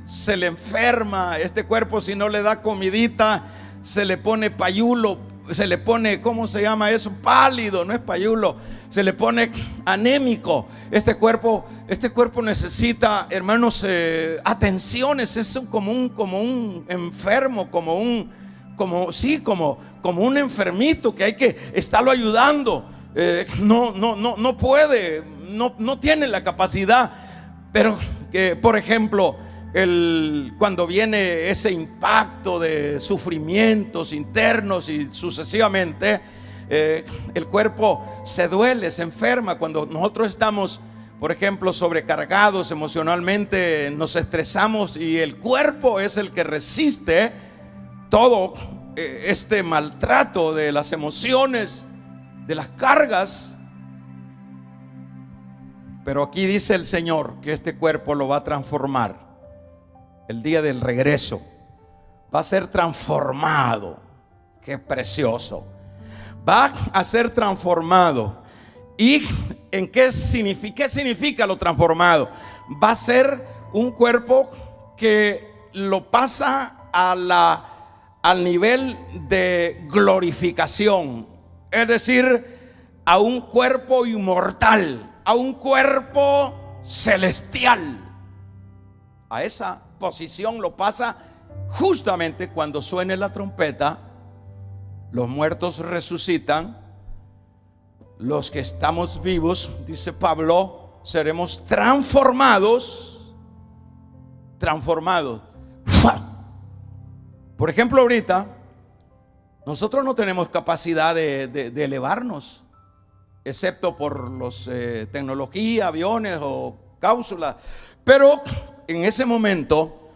se le enferma. Este cuerpo, si no le da comidita, se le pone payulo, se le pone, ¿cómo se llama eso? Pálido, no es payulo, se le pone anémico. Este cuerpo necesita, hermanos, atenciones. Es como un enfermo, como un enfermito que hay que estarlo ayudando. No puede, no tiene la capacidad. Pero que, por ejemplo, cuando viene ese impacto de sufrimientos internos y sucesivamente, el cuerpo se duele, se enferma. Cuando nosotros estamos, por ejemplo, sobrecargados emocionalmente, nos estresamos, y el cuerpo es el que resiste todo este maltrato de las emociones, de las cargas. Pero aquí dice el Señor que este cuerpo lo va a transformar. El día del regreso va a ser transformado. Qué precioso. Va a ser transformado. ¿Y en qué significa lo transformado? Va a ser un cuerpo que lo pasa al nivel de glorificación. Es decir, a un cuerpo inmortal, a un cuerpo celestial. A esa posición lo pasa justamente cuando suene la trompeta. Los muertos resucitan. Los que estamos vivos, dice Pablo, seremos transformados. Por ejemplo, ahorita nosotros no tenemos capacidad de elevarnos. excepto por los tecnología, aviones o cápsulas. Pero en ese momento,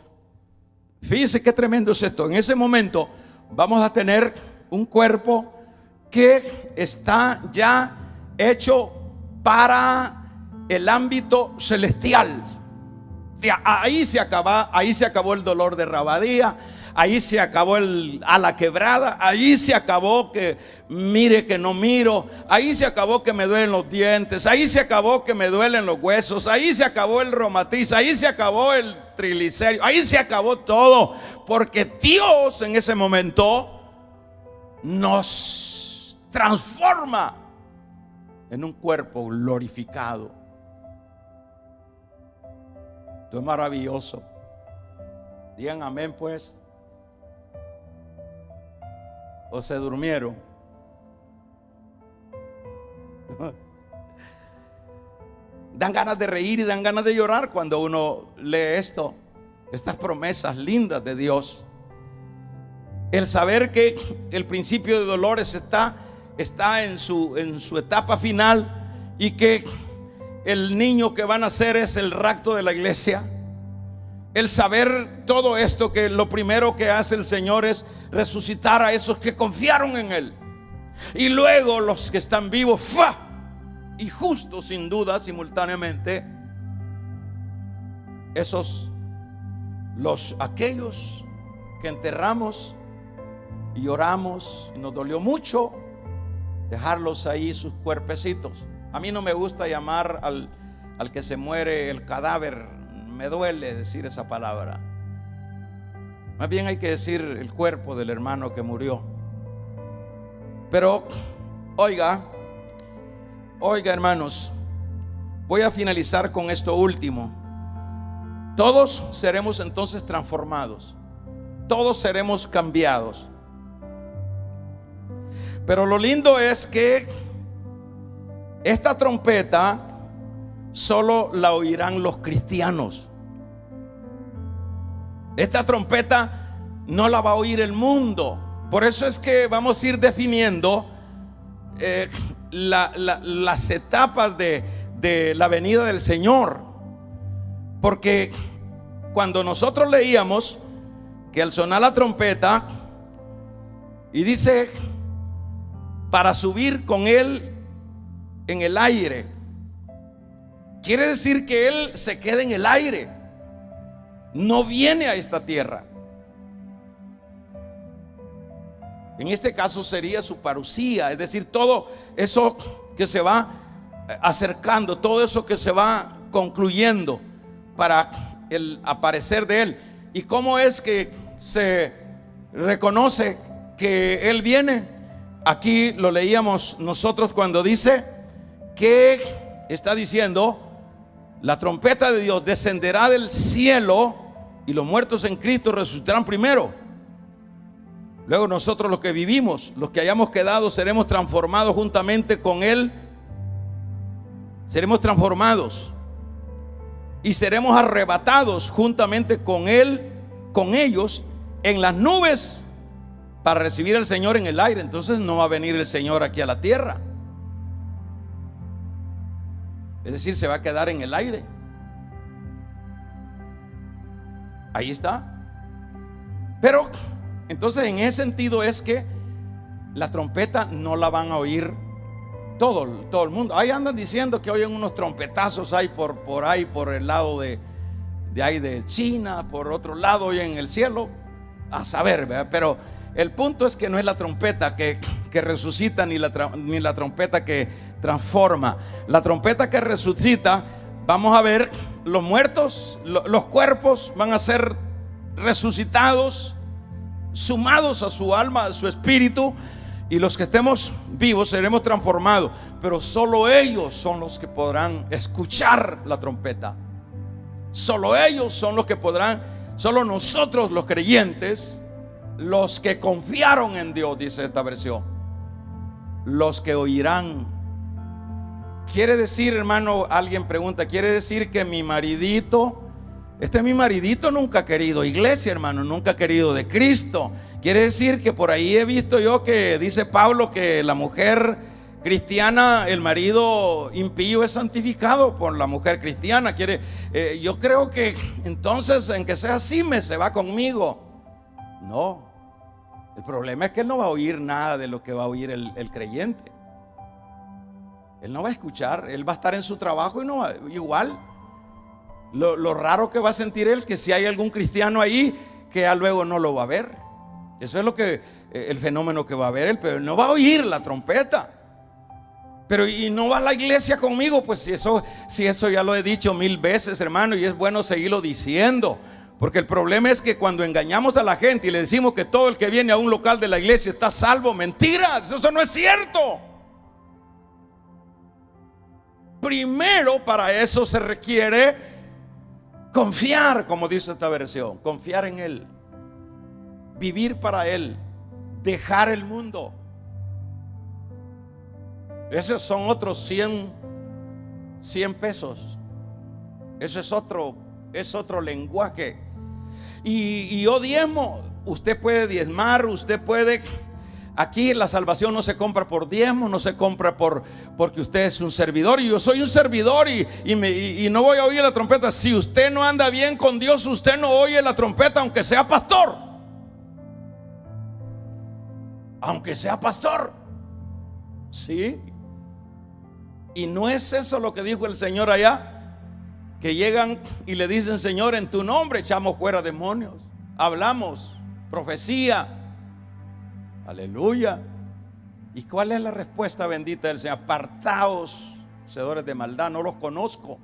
fíjese qué tremendo es esto. En ese momento vamos a tener un cuerpo que está ya hecho para el ámbito celestial. Ahí se acabó el dolor de rabadía, ahí se acabó el ala quebrada, ahí se acabó que mire que no miro, ahí se acabó que me duelen los dientes, ahí se acabó que me duelen los huesos, ahí se acabó el reumatismo, ahí se acabó el triglicérido, ahí se acabó todo, porque Dios en ese momento nos transforma en un cuerpo glorificado. Esto es maravilloso. Digan amén, pues. ¿O se durmieron? Dan ganas de reír y dan ganas de llorar cuando uno lee esto, estas promesas lindas de Dios. El saber que el principio de dolores está en su etapa final, y que el niño que va a nacer es el rapto de la iglesia. El saber todo esto, que lo primero que hace el Señor es resucitar a esos que confiaron en Él, y luego los que están vivos y justos, sin duda, simultáneamente, aquellos que enterramos y lloramos y nos dolió mucho dejarlos ahí, sus cuerpecitos. A mí no me gusta llamar al que se muere el cadáver, me duele decir esa palabra. Más bien hay que decir el cuerpo del hermano que murió. Pero oiga hermanos, voy a finalizar con esto último. Todos seremos entonces transformados, todos seremos cambiados. Pero lo lindo es que esta trompeta solo la oirán los cristianos. Esta trompeta no la va a oír el mundo. Por eso es que vamos a ir definiendo las etapas de la venida del Señor. Porque cuando nosotros leíamos que al sonar la trompeta, y dice para subir con Él en el aire, quiere decir que Él se queda en el aire, no viene a esta tierra. En este caso sería su parucía, es decir, todo eso que se va acercando, todo eso que se va concluyendo para el aparecer de Él. ¿Y cómo es que se reconoce que Él viene? Aquí lo leíamos nosotros cuando dice que está diciendo: la trompeta de Dios descenderá del cielo y los muertos en Cristo resucitarán primero. Luego nosotros, los que vivimos, los que hayamos quedado, seremos transformados juntamente con Él. Seremos transformados y seremos arrebatados juntamente con Él, con ellos, en las nubes, para recibir al Señor en el aire. Entonces no va a venir el Señor aquí a la tierra. Es decir, se va a quedar en el aire. Ahí está. Pero entonces en ese sentido es que la trompeta no la van a oír todo el mundo. Ahí andan diciendo que oyen unos trompetazos ahí por ahí, por el lado de ahí de China, por otro lado oyen en el cielo, a saber, ¿verdad? Pero el punto es que no es la trompeta que resucita, ni la trompeta que transforma. La trompeta que resucita, vamos a ver, los muertos, los cuerpos van a ser resucitados, sumados a su alma, a su espíritu, y los que estemos vivos seremos transformados. Pero solo ellos son los que podrán escuchar la trompeta. Solo ellos son los que podrán, solo nosotros los creyentes, los que confiaron en Dios, dice esta versión, los que oirán. Quiere decir, hermano, alguien pregunta, quiere decir que mi maridito, mi maridito nunca ha querido iglesia, hermano, nunca ha querido de Cristo. Quiere decir que por ahí he visto yo que dice Pablo que la mujer cristiana, el marido impío es santificado por la mujer cristiana. Yo creo que entonces, en que sea así, se va conmigo. No, el problema es que él no va a oír nada de lo que va a oír el creyente. Él no va a escuchar, él va a estar en su trabajo y no va, igual. Lo raro que va a sentir él, que si hay algún cristiano ahí, que ya luego no lo va a ver. Eso es lo que el fenómeno que va a ver él, pero no va a oír la trompeta. Pero y no va a la iglesia conmigo, pues si eso ya lo he dicho 1000 veces, hermano, y es bueno seguirlo diciendo. Porque el problema es que cuando engañamos a la gente y le decimos que todo el que viene a un local de la iglesia está salvo, mentiras, eso no es cierto. Primero, para eso se requiere confiar, como dice esta versión, confiar en Él, vivir para Él, dejar el mundo. Esos son otros 100 pesos. Eso es otro lenguaje. Y yo diezmo. Usted puede diezmar, usted puede. Aquí la salvación no se compra por diezmo, no se compra porque usted es un servidor. Y yo soy un servidor y no voy a oír la trompeta. Si usted no anda bien con Dios, usted no oye la trompeta, aunque sea pastor. Aunque sea pastor. Sí. Y no es eso lo que dijo el Señor allá, que llegan y le dicen: Señor, en tu nombre echamos fuera demonios, hablamos profecía. Aleluya. ¿Y cuál es la respuesta bendita del Señor? Apartaos, hacedores de maldad, no los conozco.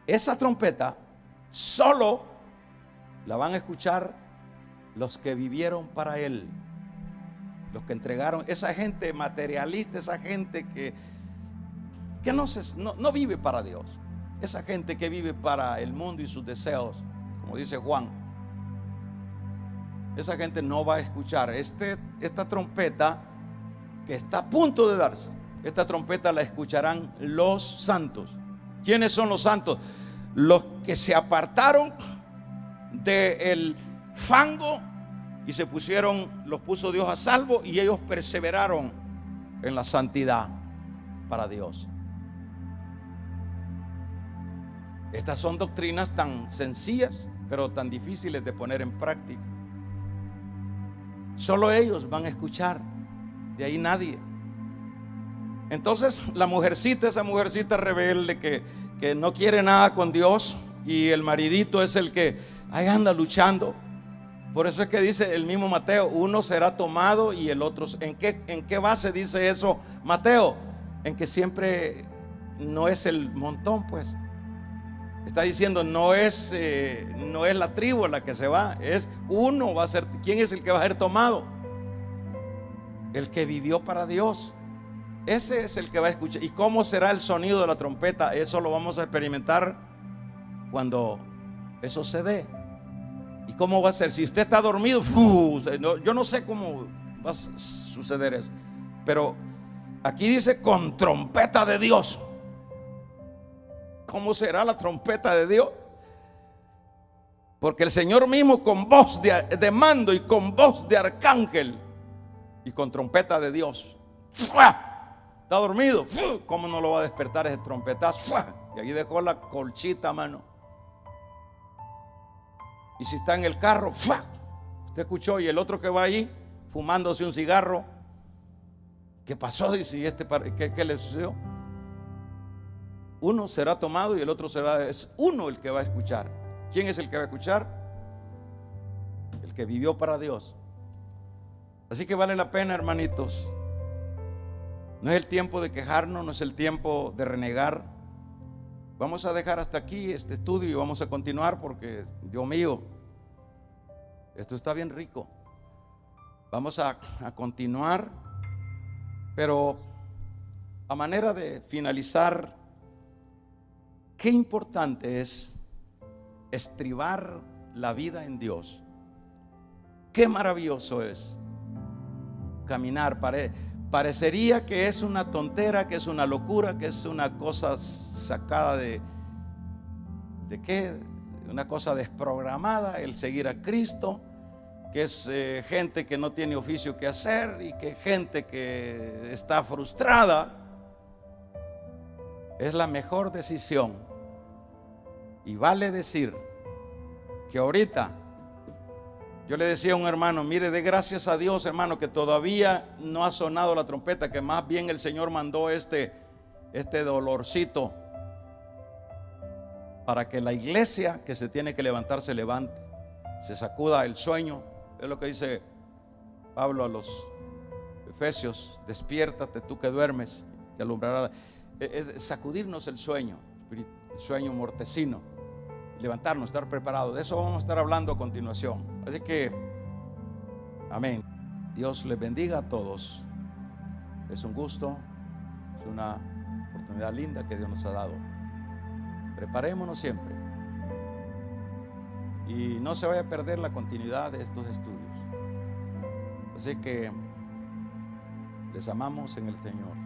Esa trompeta solo la van a escuchar los que vivieron para Él, los que entregaron. Esa gente materialista, esa gente que no vive para Dios, esa gente que vive para el mundo y sus deseos, como dice Juan, esa gente no va a escuchar esta trompeta que está a punto de darse. Esta trompeta la escucharán los santos. ¿Quiénes son los santos? Los que se apartaron del fango y los puso Dios a salvo, y ellos perseveraron en la santidad para Dios. Estas son doctrinas tan sencillas, pero tan difíciles de poner en práctica. Solo ellos van a escuchar, de ahí nadie. Entonces esa mujercita rebelde que no quiere nada con Dios, y el maridito es el que ahí anda luchando. Por eso es que dice el mismo Mateo: uno será tomado y el otro. ¿En qué base dice eso Mateo? En que siempre no es el montón, pues. Está diciendo no es la tribu la que se va, es uno va a ser. ¿Quién es el que va a ser tomado? El que vivió para Dios. Ese es el que va a escuchar. ¿Y cómo será el sonido de la trompeta? Eso lo vamos a experimentar cuando eso se dé. ¿Y cómo va a ser? Si usted está dormido, yo no sé cómo va a suceder eso, pero aquí dice con trompeta de Dios. ¿Cómo será la trompeta de Dios? Porque el Señor mismo, con voz de mando y con voz de arcángel y con trompeta de Dios, está dormido, ¿cómo no lo va a despertar ese trompetazo? Y ahí dejó la colchita, mano. Y si está en el carro, usted escuchó, y el otro que va ahí fumándose un cigarro, ¿qué pasó? Dice: ¿y qué le sucedió? Uno será tomado y el otro es uno el que va a escuchar. ¿Quién es el que va a escuchar? El que vivió para Dios. Así que vale la pena, hermanitos. No es el tiempo de quejarnos, no es el tiempo de renegar. Vamos a dejar hasta aquí este estudio y vamos a continuar, porque, Dios mío, esto está bien rico. Vamos a continuar, pero a manera de finalizar, qué importante es estribar la vida en Dios. Qué maravilloso es caminar. Parecería que es una tontera, que es una locura, que es una cosa sacada ¿de qué? Una cosa desprogramada, el seguir a Cristo. que es gente que no tiene oficio que hacer y que gente que está frustrada, es la mejor decisión. Y vale decir que ahorita, yo le decía a un hermano, mire, dé gracias a Dios, hermano, que todavía no ha sonado la trompeta, que más bien el Señor mandó este dolorcito para que la iglesia que se tiene que levantar se levante, se sacuda el sueño. Es lo que dice Pablo a los Efesios: despiértate tú que duermes, te alumbrará. Es sacudirnos el sueño mortecino, levantarnos, estar preparados. De eso vamos a estar hablando a continuación. Así que, amén. Dios les bendiga a todos. Es un gusto, es una oportunidad linda que Dios nos ha dado. Preparémonos siempre y no se vaya a perder la continuidad de estos estudios. Así que les amamos en el Señor.